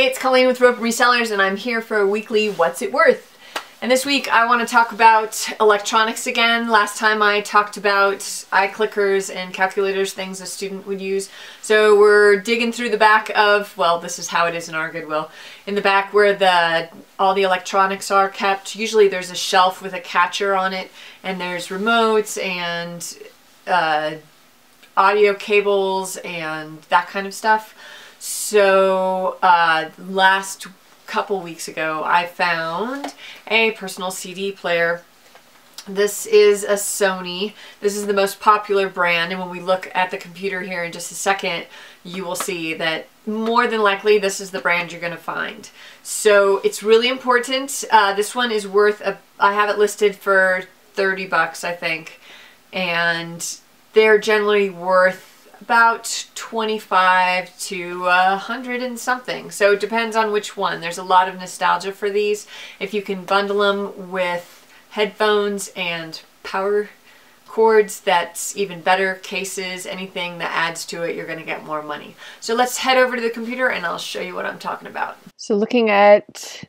Hey, it's Colleen with Rope Resellers, and I'm here for a weekly What's It Worth? And this week I want to talk about electronics again. Last time I talked about iClickers and calculators, things a student would use. So we're digging through the back of, well, this is how it is in our Goodwill. In the back where all the electronics are kept, usually there's a shelf with a catcher on it, and there's remotes and audio cables and that kind of stuff. So last couple weeks ago I found a personal CD player. This is a Sony. This is the most popular brand, and when we look at the computer here in just a second, you will see that more than likely this is the brand you're going to find. So it's really important. This one is worth, I have it listed for 30 bucks I think, and they're generally worth about 25 to 100 and something. So it depends on which one. There's a lot of nostalgia for these. If you can bundle them with headphones and power cords, that's even better. Cases, anything that adds to it, you're going to get more money. So let's head over to the computer and I'll show you what I'm talking about. So looking at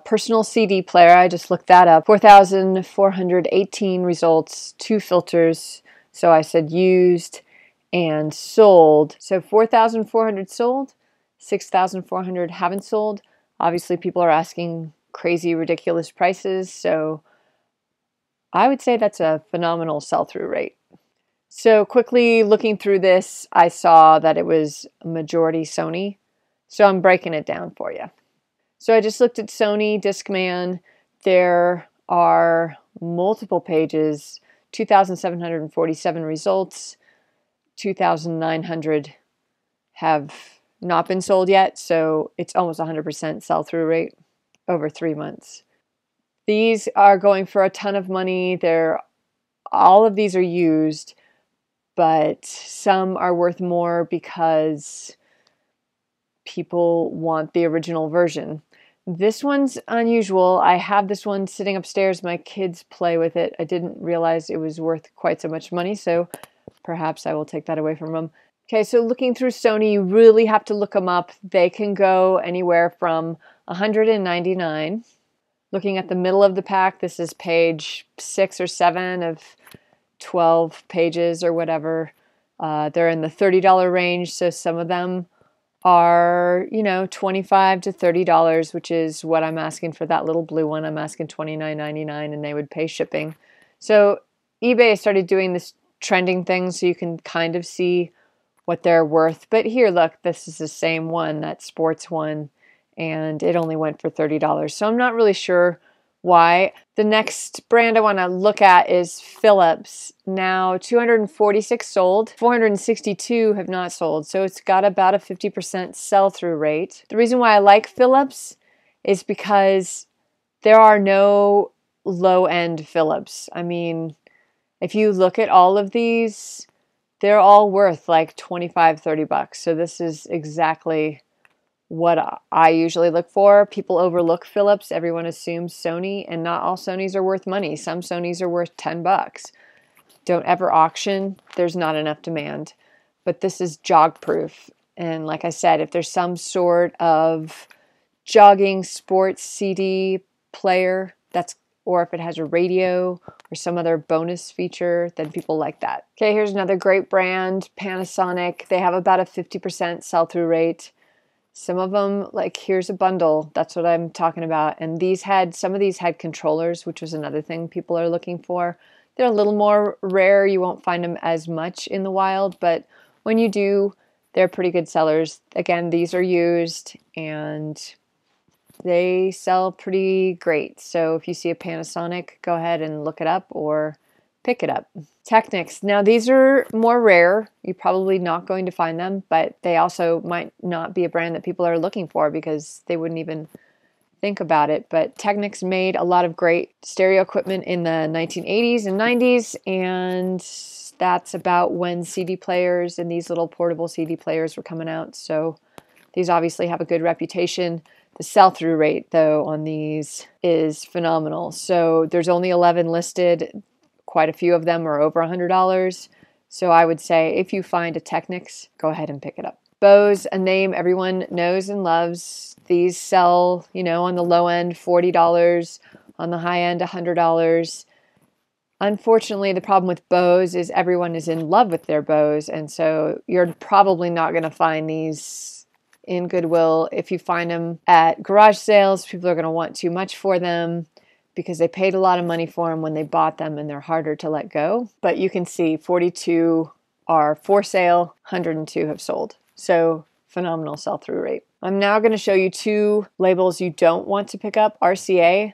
personal CD player, I just looked that up. 4,418 results, 2 filters. So I said used and sold. So 4,400 sold, 6,400 haven't sold. Obviously people are asking crazy, ridiculous prices, so I would say that's a phenomenal sell-through rate. So quickly looking through this, I saw that it was majority Sony, so I'm breaking it down for you. So I just looked at Sony Discman. There are multiple pages, 2,747 results, 2,900 have not been sold yet, so it's almost 100% sell-through rate over 3 months. These are going for a ton of money. All of these are used, but some are worth more because people want the original version. This one's unusual. I have this one sitting upstairs. My kids play with it. I didn't realize it was worth quite so much money, so perhaps I will take that away from them. Okay, so looking through Sony, you really have to look them up. They can go anywhere from $199. Looking at the middle of the pack, this is page 6 or 7 of 12 pages or whatever. They're in the $30 range, so some of them are, $25 to $30, which is what I'm asking for that little blue one. I'm asking $29.99, and they would pay shipping. So eBay started doing this trending things so you can kind of see what they're worth. But here, look, this is the same one, that sports one, and it only went for $30. So I'm not really sure why. The next brand I want to look at is Philips. Now 246 sold, 462 have not sold. So it's got about a 50% sell-through rate. The reason why I like Philips is because there are no low-end Philips. I mean, if you look at all of these, they're all worth like 25, 30 bucks. So this is exactly what I usually look for. People overlook Philips. Everyone assumes Sony, and not all Sonys are worth money. Some Sonys are worth 10 bucks. Don't ever auction. There's not enough demand. But this is jog proof. And like I said, if there's some sort of jogging sports CD player, or if it has a radio or some other bonus feature, then people like that. Okay, here's another great brand, Panasonic. They have about a 50% sell-through rate. Some of them, like here's a bundle, that's what I'm talking about. And some of these had controllers, which was another thing people are looking for. They're a little more rare. You won't find them as much in the wild, but when you do, they're pretty good sellers. Again, these are used and they sell pretty great. So if you see a Panasonic, go ahead and look it up or pick it up. Technics. Now these are more rare. You're probably not going to find them, but they also might not be a brand that people are looking for because they wouldn't even think about it. But Technics made a lot of great stereo equipment in the 1980s and 90s, and that's about when CD players and these little portable CD players were coming out. So these obviously have a good reputation. The sell-through rate, though, on these is phenomenal. So there's only 11 listed. Quite a few of them are over $100. So I would say if you find a Technics, go ahead and pick it up. Bose, a name everyone knows and loves. These sell, you know, on the low end, $40, on the high end, $100. Unfortunately, the problem with Bose is everyone is in love with their Bose, and so you're probably not going to find these in Goodwill. If you find them at garage sales, people are going to want too much for them because they paid a lot of money for them when they bought them, and they're harder to let go. But you can see 42 are for sale, 102 have sold. So phenomenal sell-through rate. I'm now going to show you two labels you don't want to pick up. RCA.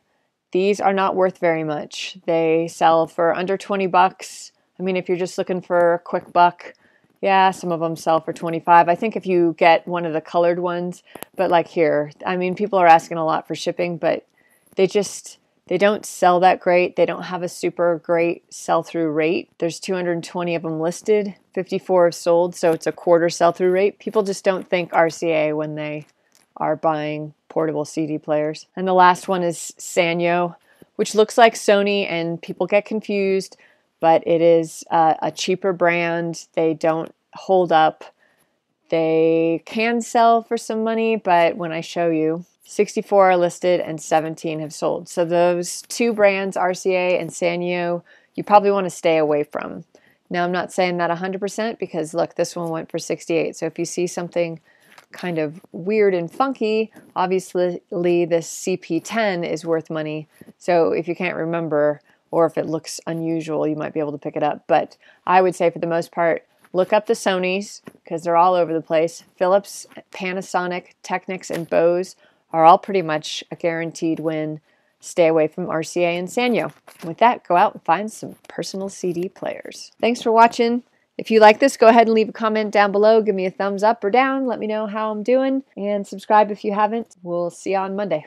These are not worth very much. They sell for under 20 bucks. I mean, if you're just looking for a quick buck, yeah, some of them sell for 25. I think if you get one of the colored ones, but like here, I mean, people are asking a lot for shipping, but they don't sell that great. They don't have a super great sell-through rate. There's 220 of them listed, 54 have sold, so it's a quarter sell-through rate. People just don't think RCA when they are buying portable CD players. And the last one is Sanyo, which looks like Sony, and people get confused, but it is a cheaper brand. They don't hold up. They can sell for some money, but when I show you, 64 are listed and 17 have sold. So those two brands, RCA and Sanyo, you probably want to stay away from. Now, I'm not saying that 100% because look, this one went for 68. So if you see something kind of weird and funky, obviously this CP10 is worth money. So if you can't remember or if it looks unusual, you might be able to pick it up. But I would say for the most part, look up the Sonys because they're all over the place. Philips, Panasonic, Technics, and Bose are all pretty much a guaranteed win. Stay away from RCA and Sanyo. With that, go out and find some personal CD players. Thanks for watching. If you like this, go ahead and leave a comment down below. Give me a thumbs up or down. Let me know how I'm doing. And subscribe if you haven't. We'll see you on Monday.